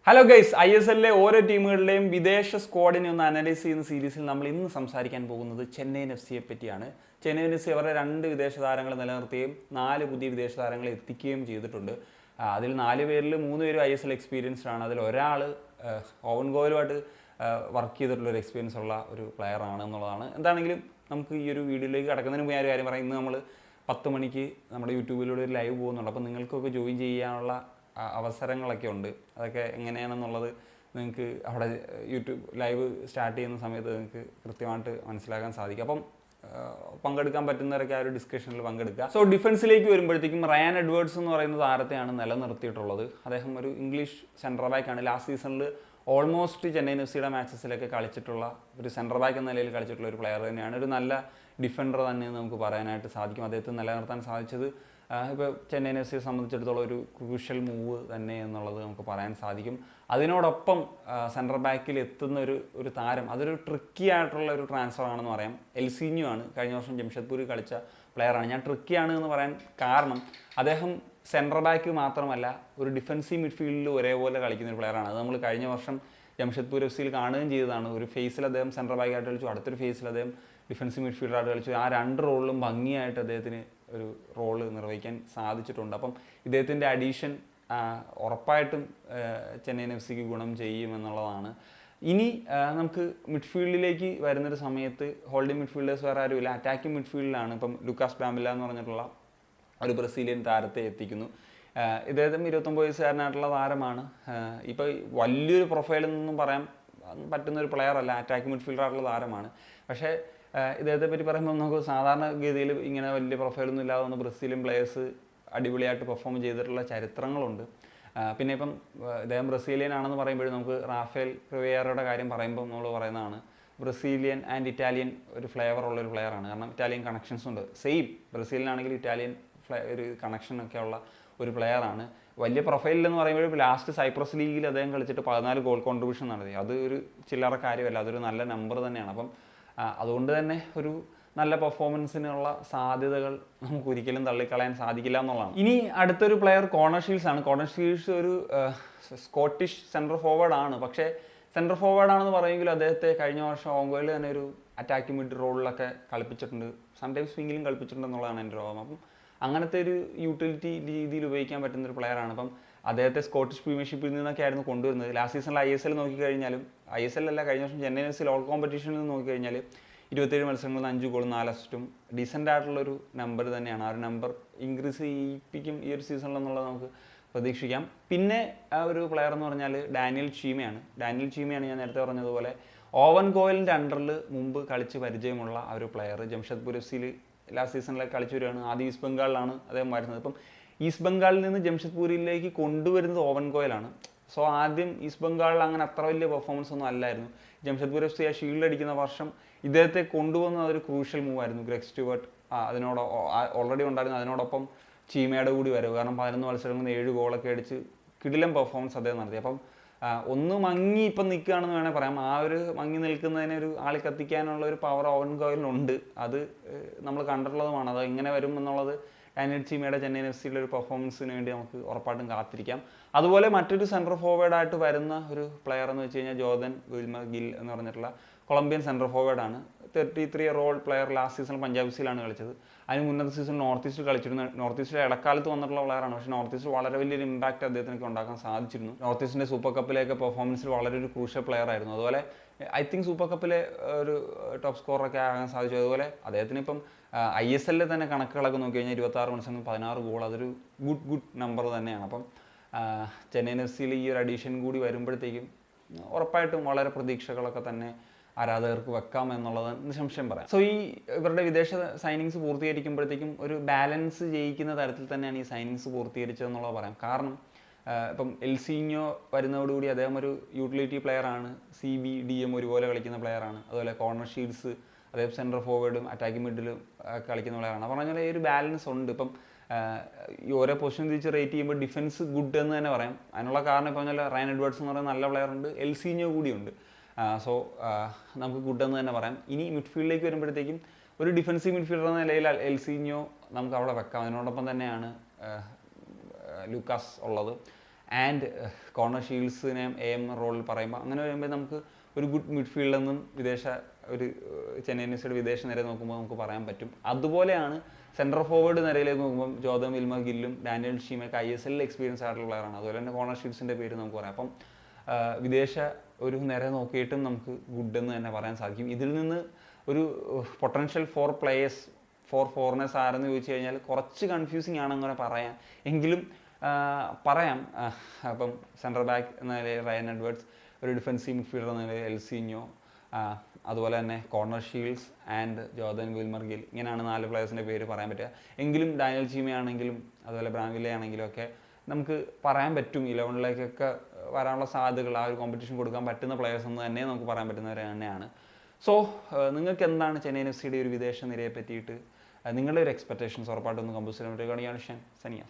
Hello guys, ISLലെ ഓരോ ടീമുകളിലെയും വിദേശ സ്ക്വാഡിനെ ഒന്ന് അനലൈസ് ചെയ്യുന്ന സീരീസിൽ നമ്മൾ ഇന്ന് സംസാരിക്കാൻ പോകുന്നത് ചെന്നൈയിൻ FC പറ്റിയാണ്. ചെന്നൈയിൻ FC അവരുടെ 2 വിദേശ താരങ്ങളെ നിലനിർത്തുകയും 4 പുതിയ വിദേശ താരങ്ങളെ എത്തിക്കുകയും ചെയ്തിട്ടുണ്ട്. അതിൽ 4 പേരിൽ 3 പേരും ISL എക്സ്പീരിയൻസ്ഡ് ആണ്. അതിൽ ഒരാൾ ഓവൻ ഗോയലുമായിട്ട് വർക്ക് ചെയ്തിട്ടുള്ള ഒരു എക്സ്പീരിയൻസ് ഉള്ള ഒരു പ്ലെയർ ആണ് എന്നുള്ളതാണ്. എന്താണെങ്കിലും നമുക്ക് ഈ ഒരു വീഡിയോയിലേക്ക് കടക്കുന്നതിന് മുമ്പ് ഞാൻ ഒരു കാര്യം പറയാം. ഇന്ന് നമ്മൾ 10 മണിക്ക് നമ്മുടെ യൂട്യൂബിലൂടെ ഒരു ലൈവ് പോകുന്നുണ്ട്. അപ്പോൾ നിങ്ങൾക്കൊക്കെ ജോയിൻ ചെയ്യാനുള്ള അവസരങ്ങളൊക്കെ ഉണ്ട്. അതൊക്കെ എങ്ങനെയാണെന്നുള്ളത് നിങ്ങൾക്ക് അവിടെ യൂട്യൂബ് ലൈവ് സ്റ്റാർട്ട് ചെയ്യുന്ന സമയത്ത് നിങ്ങൾക്ക് കൃത്യമായിട്ട് മനസ്സിലാക്കാൻ സാധിക്കും. അപ്പം പങ്കെടുക്കാൻ പറ്റുന്നവരൊക്കെ ആ ഒരു ഡിസ്കഷനിൽ പങ്കെടുക്കുക. സോ ഡിഫൻസിലേക്ക് വരുമ്പോഴത്തേക്കും റയാൻ എഡ്വേർഡ്സ് എന്ന് പറയുന്ന താരത്തെയാണ് നിലനിർത്തിയിട്ടുള്ളത്. അദ്ദേഹം ഒരു ഇംഗ്ലീഷ് സെൻട്രൽ ബാക്കാണ്. ലാസ്റ്റ് സീസണിൽ ഓൾമോസ്റ്റ് ചെന്നൈയിൻ FCയുടെ മാച്ചസിലൊക്കെ കളിച്ചിട്ടുള്ള ഒരു സെൻട്രൽ ബാക്ക് എന്ന നിലയിൽ കളിച്ചിട്ടുള്ള ഒരു പ്ലെയർ തന്നെയാണ്. ഒരു നല്ല ഡിഫൻഡർ തന്നെ നമുക്ക് പറയാനായിട്ട് സാധിക്കും. അദ്ദേഹത്തെ നിലനിർത്താൻ സാധിച്ചത് ഇപ്പോൾ ചെന്നൈയിൻ FCയെ സംബന്ധിച്ചിടത്തോളം ഒരു ക്രൂഷ്യൽ മൂവ് തന്നെ എന്നുള്ളത് നമുക്ക് പറയാൻ സാധിക്കും. അതിനോടൊപ്പം സെൻട്രൽ ബാക്കിൽ എത്തുന്ന ഒരു താരം, അതൊരു ട്രിക്കി ആയിട്ടുള്ള ഒരു ട്രാൻസ്ഫർ ആണെന്ന് പറയാം. എൽസീഞ്ഞോ ആണ്. കഴിഞ്ഞ വർഷം ജംഷഡ്പൂരിൽ കളിച്ച പ്ലെയറാണ്. ഞാൻ ട്രിക്കിയാണ് എന്ന് പറയാൻ കാരണം അദ്ദേഹം സെൻട്രൽ ബാക്ക് മാത്രമല്ല, ഒരു ഡിഫൻസീവ് മിഡ്ഫീൽഡിൽ ഒരേപോലെ കളിക്കുന്ന ഒരു പ്ലെയറാണ്. അത് നമ്മൾ കഴിഞ്ഞ വർഷം ജംഷഡ്പൂർ FCയിൽ കാണുകയും ചെയ്തതാണ്. ഒരു ഫേസിൽ അദ്ദേഹം സെൻട്രൽ ബാക്കായിട്ട് കളിച്ചു, അടുത്തൊരു ഫേസിൽ അദ്ദേഹം ഡിഫൻസീവ് മിഡ്ഫീൽഡറായിട്ട് കളിച്ചു. ആ 2 റോളിലും ഭംഗിയായിട്ട് അദ്ദേഹത്തിന് ഒരു റോള് നിർവഹിക്കാൻ സാധിച്ചിട്ടുണ്ട്. അപ്പം ഇദ്ദേഹത്തിൻ്റെ അഡീഷൻ ഉറപ്പായിട്ടും ചെന്നൈയിൻ FCക്ക് ഗുണം ചെയ്യുമെന്നുള്ളതാണ്. ഇനി നമുക്ക് മിഡ്ഫീൽഡിലേക്ക് വരുന്നൊരു സമയത്ത് ഹോൾഡിംഗ് മിഡ്ഫീൽഡേഴ്സ് വേറെ ആരുമില്ല. അറ്റാക്കിംഗ് മിഡ്ഫീൽഡിലാണ് ഇപ്പം ലൂക്കാസ് പാമില്ല എന്ന് പറഞ്ഞിട്ടുള്ള ഒരു ബ്രസീലിയൻ താരത്തെ എത്തിക്കുന്നു. ഇദ്ദേഹം 29 വയസ്സുകാരനായിട്ടുള്ള താരമാണ്. ഇപ്പോൾ വലിയൊരു പ്രൊഫൈലിൽ നിന്നും പറയാൻ പറ്റുന്ന ഒരു പ്ലെയർ അല്ല, അറ്റാക്കിംഗ് മിഡ്ഫീൽഡറായിട്ടുള്ള താരമാണ്. പക്ഷേ ഇദ്ദേഹത്തെ പറ്റി പറയുമ്പോൾ നമുക്ക് സാധാരണ ഗതിയിൽ ഇങ്ങനെ വലിയ പ്രൊഫൈലൊന്നും ഇല്ലാതെ വന്ന് ബ്രസീലിയൻ പ്ലെയേഴ്സ് അടിപൊളിയായിട്ട് പെർഫോം ചെയ്തിട്ടുള്ള ചരിത്രങ്ങളുണ്ട്. പിന്നെ ഇപ്പം ഇദ്ദേഹം ബ്രസീലിയൻ ആണെന്ന് പറയുമ്പോഴും നമുക്ക് റാഫേൽ ക്രിവിയറയുടെ കാര്യം പറയുമ്പോൾ നമ്മൾ പറയുന്നതാണ് ബ്രസീലിയൻ ആൻഡ് ഇറ്റാലിയൻ ഒരു ഫ്ലേവർ ഉള്ളൊരു പ്ലെയറാണ്. കാരണം ഇറ്റാലിയൻ കണക്ഷൻസ് ഉണ്ട്. സെയിം ബ്രസീലിനാണെങ്കിൽ ഇറ്റാലിയൻ ഒരു കണക്ഷനൊക്കെ ഉള്ള ഒരു പ്ലെയറാണ്. വലിയ പ്രൊഫൈലിലെന്ന് പറയുമ്പോൾ ലാസ്റ്റ് സൈപ്രസ് ലീഗിൽ അദ്ദേഹം കളിച്ചിട്ട് 14 ഗോൾ കോൺട്രിബ്യൂഷൻ നടത്തി. അത് ഒരു ചില്ലറ കാര്യമല്ല, അതൊരു നല്ല നമ്പർ തന്നെയാണ്. അപ്പം അതുകൊണ്ട് തന്നെ ഒരു നല്ല പെർഫോമൻസിനുള്ള സാധ്യതകൾ നമുക്ക് ഒരിക്കലും തള്ളിക്കളയാൻ സാധിക്കില്ല എന്നുള്ളതാണ്. ഇനി അടുത്തൊരു പ്ലെയർ കോർണർ ഷീൽഡ്സ് ആണ്. കോർണർ ഷീൽഡ്സ് ഒരു സ്കോട്ടിഷ് സെൻട്രൽ ഫോർവേഡ് ആണ്. പക്ഷേ സെൻട്രൽ ഫോർവേഡ് ആണെന്ന് പറയുമെങ്കിലും അദ്ദേഹത്തെ കഴിഞ്ഞ വർഷം ഓങ്കോയിൽ തന്നെ ഒരു അറ്റാക്കിംഗ് മിഡ് റോളിലൊക്കെ കളിപ്പിച്ചിട്ടുണ്ട്. സംടൈംസ് വിങ്ങിലും കളിപ്പിച്ചിട്ടുണ്ടെന്നുള്ളതാണ് എൻ്റെ രോഗം. അപ്പം അങ്ങനത്തെ ഒരു യൂട്ടിലിറ്റി രീതിയിൽ ഉപയോഗിക്കാൻ പറ്റുന്ന ഒരു പ്ലെയറാണ്. അപ്പം അദ്ദേഹത്തെ സ്കോട്ടിഷ് പ്രീമിയർഷിപ്പിൽ നിന്നൊക്കെ ആയിരുന്നു കൊണ്ടുവരുന്നത്. ലാസ്റ്റ് സീസണിൽ ISL നോക്കിക്കഴിഞ്ഞാലും, ISL അല്ല കഴിഞ്ഞ വർഷം ചെന്നൈയിൻ FC ഓൾ കോമ്പറ്റീഷനിൽ നിന്ന് നോക്കിക്കഴിഞ്ഞാൽ 27 മത്സരങ്ങളിൽ 5 ഗോളും 4 അസിസ്റ്റും ഡീസൻ്റ് ആയിട്ടുള്ളൊരു നമ്പർ തന്നെയാണ്. ആ ഒരു നമ്പർ ഇൻക്രീസ് ചെയ്യിപ്പിക്കും ഈ ഒരു സീസണിൽ എന്നുള്ളത് നമുക്ക് പ്രതീക്ഷിക്കാം. പിന്നെ ആ ഒരു പ്ലെയർ എന്ന് പറഞ്ഞാൽ ഡാനിയൽ ചീമയാണ്. ഞാൻ നേരത്തെ പറഞ്ഞതുപോലെ ഓവൻ ഗോയലിൻ്റെ അണ്ടറിൽ മുമ്പ് കളിച്ച് പരിചയമുള്ള ആ ഒരു പ്ലെയർ. ജംഷഡ്പൂർ FCയിൽ ലാസ്റ്റ് സീസണിലേക്ക് കളിച്ചു വരികയാണ്. ആദ്യം ഈസ്റ്റ് ബംഗാളിലാണ് അദ്ദേഹം വരുന്നത്. ഇപ്പം ഈസ്റ്റ് ബംഗാളിൽ നിന്ന് ജംഷഡ്പൂരിലേക്ക് കൊണ്ടുവരുന്നത് ഓവൻ ഗോയലാണ്. സോ ആദ്യം ഈസ്റ്റ് ബംഗാളിൽ അങ്ങനെ അത്ര വലിയ പെർഫോമൻസ് ഒന്നും അല്ലായിരുന്നു. ജംഷഡ്പൂർ FC ആ ഷീൽഡ് അടിക്കുന്ന വർഷം ഇദ്ദേഹത്തെ കൊണ്ടുവന്ന അതൊരു ക്രൂഷ്യൽ മൂവ് ആയിരുന്നു. ഗ്രെഗ് സ്റ്റുവർട്ട് അതിനോട് ഓൾറെഡി ഉണ്ടായിരുന്നു. അതിനോടൊപ്പം ചീമയുടെ കൂടി വരവ്. കാരണം 11 മത്സരങ്ങളിൽ 7 ഗോളൊക്കെ അടിച്ച് കിടിലം പെർഫോമൻസ് അദ്ദേഹം നടത്തി. അപ്പം ഒന്ന് മങ്ങി ഇപ്പം നിൽക്കുകയാണെന്ന് വേണേൽ പറയാം. ആ ഒരു മങ്ങി നിൽക്കുന്നതിനെ ഒരു ആളി കത്തിക്കാനുള്ള ഒരു പവർ ഓവൻ ഗോയലിനുണ്ട്. അത് നമ്മൾ കണ്ടിട്ടുള്ളതുമാണ്. അത് എങ്ങനെ വരും എന്നുള്ളത് ഡാനിയൽ ചീമയുടെ ചെന്നൈയിൻ FCയുടെ ഒരു പെർഫോമൻസിന് വേണ്ടി നമുക്ക് ഉറപ്പായിട്ടും കാത്തിരിക്കാം. അതുപോലെ മറ്റൊരു സെൻട്രൽ ഫോർവേഡായിട്ട് വരുന്ന ഒരു പ്ലെയർ എന്ന് വെച്ച് കഴിഞ്ഞാൽ ജോർദൻ വിൽമർ ഗിൽ എന്ന് പറഞ്ഞിട്ടുള്ള കൊളംബിയൻ സെൻട്രൽ ഫോർവേഡാണ്. 33 year old player. Last season Punjab FCയിലാണ് കളിച്ചത്. അതിന് മുന്നത്തെ സീസൺ നോർത്ത് ഈസ്റ്റിൽ കളിച്ചിരുന്നു. നോർത്ത് ഈസ്റ്റിൽ ഇടക്കാലത്ത് വന്നിട്ടുള്ള പ്ലെയറാണ്. പക്ഷേ നോർത്ത് ഈസ്റ്റ് വളരെ വലിയൊരു ഇമ്പാക്റ്റ് അദ്ദേഹത്തിനൊക്കെ ഉണ്ടാക്കാൻ സാധിച്ചിരുന്നു. നോർത്ത് ഈസ്റ്റിൻ്റെ സൂപ്പർ കപ്പിലേക്ക് പെർഫോമൻസിൽ വളരെ ഒരു ക്രൂഷ്യൽ പ്ലെയർ ആയിരുന്നു. അതുപോലെ ഐ തിങ്ക് സൂപ്പർ കപ്പിലെ ഒരു ടോപ്പ് സ്കോറൊക്കെ ആകാൻ സാധിച്ചു. അതുപോലെ അദ്ദേഹത്തിന് ഇപ്പം ISLലെ തന്നെ കണക്കുകളൊക്കെ നോക്കി കഴിഞ്ഞാൽ 26 മത്സരങ്ങളിൽ 16 ഗോൾ. അതൊരു ഗുഡ് നമ്പർ തന്നെയാണ്. അപ്പം ചെന്നൈയിൻ FCയിൽ ഈ ഒരു അഡീഷൻ കൂടി വരുമ്പോഴത്തേക്കും ഉറപ്പായിട്ടും വളരെ പ്രതീക്ഷകളൊക്കെ തന്നെ ആരാധകർക്ക് വെക്കാം എന്നുള്ളത് നിസ്സംശയം പറയാം. സോ ഈ ഇവരുടെ വിദേശ സൈനിങ്സ് പൂർത്തീകരിക്കുമ്പോഴത്തേക്കും ഒരു ബാലൻസ് ജയിക്കുന്ന തരത്തിൽ തന്നെയാണ് ഈ സൈനിങ്സ് പൂർത്തീകരിച്ചതെന്നുള്ളത് പറയാം. കാരണം ഇപ്പം എൽസീഞ്ഞോ വരുന്നതോടുകൂടി അദ്ദേഹം ഒരു യൂട്ടിലിറ്റി പ്ലെയറാണ്. CB DM ഒരുപോലെ കളിക്കുന്ന പ്ലെയറാണ്. അതുപോലെ കോർണർ ഷീൽഡ്സ് അദ്ദേഹം സെൻട്രൽ ഫോർവേഡും അറ്റാക്കിംഗ് മിഡിലും കളിക്കുന്ന പ്ലെയറാണ്. അപ്പോൾ പറഞ്ഞാൽ ഈ ഒരു ബാലൻസ് ഉണ്ട്. ഇപ്പം ഈ ഓരോ പൊസിഷൻ തിരിച്ച് റേറ്റ് ചെയ്യുമ്പോൾ ഡിഫൻസ് ഗുഡ് എന്ന് തന്നെ പറയാം. അതിനുള്ള കാരണം ഇപ്പോൾ പറഞ്ഞാൽ റയൻ എഡ്വേർഡ്സ് എന്ന് പറയുന്ന നല്ല പ്ലെയർ ഉണ്ട്, എൽസീഞ്ഞോ കൂടിയുണ്ട്. സോ നമുക്ക് ഗുഡ് എന്ന് തന്നെ പറയാം. ഇനി മിഡ്ഫീൽഡിലേക്ക് വരുമ്പോഴത്തേക്കും ഒരു ഡിഫൻസീവ് മിഡ്ഫീൽഡർ എന്ന നിലയിൽ എൽസീഞ്ഞോ നമുക്ക് അവിടെ വെക്കാം. അതിനോടൊപ്പം തന്നെയാണ് ലൂക്കാസ് ഉള്ളത്. ആൻഡ് കോർണർ ഷീൽഡ്സിനെ AM റോളിൽ പറയുമ്പോൾ അങ്ങനെ വരുമ്പോൾ നമുക്ക് ഒരു ഗുഡ് മിഡ്ഫീൽഡിൽ നിന്നും ഒരു ചെന്നൈയിൻ എഫ്.സിയുടെ വിദേശ നിര നോക്കുമ്പോൾ നമുക്ക് പറയാൻ പറ്റും. അതുപോലെയാണ് സെൻട്രൽ ഫോർവേഡ് നിരയിലേക്ക് നോക്കുമ്പോൾ ജോർദൻ വിൽമർ ഗില്ലും ഡാനിയൽ ഷീമൊക്കെ ISL എക്സ്പീരിയൻസ് ആയിട്ടുള്ള പ്ലെയറാണ്. അതുപോലെ തന്നെ കോർണർ ഷീൽഡ്സിൻ്റെ പേര് നമുക്ക് പറയാം. അപ്പം വിദേശ ഒരു നിര നോക്കിയിട്ടും നമുക്ക് ഗുഡ് എന്ന് തന്നെ പറയാൻ സാധിക്കും. ഇതിൽ നിന്ന് ഒരു പൊട്ടൻഷ്യൽ ഫോറിനേഴ്സ് ആരെന്ന് ചോദിച്ചു കഴിഞ്ഞാൽ കുറച്ച് കൺഫ്യൂസിങ് ആണ് അങ്ങനെ പറയാൻ. എങ്കിലും പറയാം. അപ്പം സെൻട്രൽ ബാക്ക് എന്ന നിലയിൽ റയൻ എഡ്വേർഡ്സ്, ഒരു ഡിഫൻസീവ് മിഡ്ഫീൽഡർ എന്ന നിലയിൽ എൽസീഞ്ഞോ, അതുപോലെ തന്നെ corner Shields and Jordan Wilmar Gill, ഇങ്ങനെയാണ് 4 പ്ലേയേഴ്സിൻ്റെ പേര് പറയാൻ പറ്റുക. എങ്കിലും ഡാനിയൽ ചീമയാണെങ്കിലും അതുപോലെ ബ്രാൻവിലെ ആണെങ്കിലും ഒക്കെ നമുക്ക് പറയാൻ പറ്റും 11ലേക്കൊക്കെ വരാനുള്ള സാധ്യതകൾ, ആ ഒരു കോമ്പറ്റീഷൻ കൊടുക്കാൻ പറ്റുന്ന പ്ലേയേഴ്സ് എന്ന് തന്നെ നമുക്ക് പറയാൻ പറ്റുന്നവർ തന്നെയാണ്. സോ നിങ്ങൾക്ക് എന്താണ് ചെന്നൈയിൻ എഫ്.സിയുടെ ഒരു വിദേശ നിരയെ പറ്റിയിട്ട് നിങ്ങളുടെ ഒരു എക്സ്പെക്ടേഷൻസ് ഉറപ്പായിട്ടൊന്ന് കമ്പോസ് ചെയ്യാൻ പറ്റുകയാണ്. സനിയ.